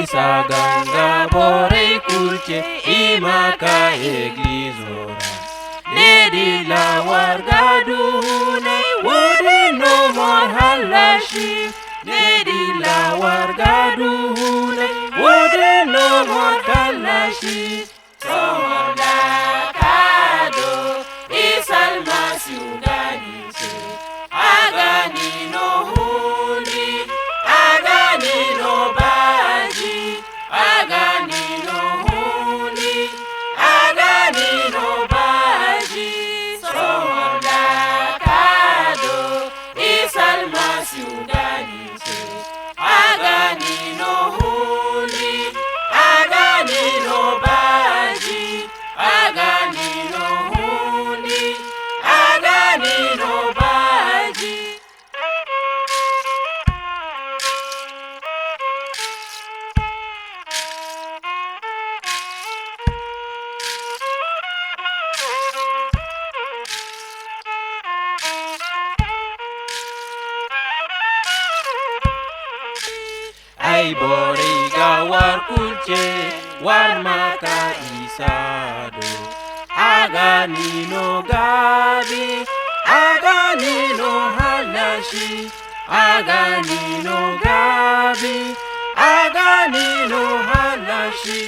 Isaganga borei kulche imaka eglizora. Nedila wargadune wode no more halashi. Nedila wargadune wode no more halashi. Somonda kado isalmasi uganise. Agani no huli, agani no baji, agani no huli, agani no baji. Somonda kado isalmasi uganise. Agani no huli, agani no baji, agani no huli, agani no baji. Ai boriga war kulche war maka isado. Agani no gabi, agani no halashi. Agani no gabi, agani no halashi.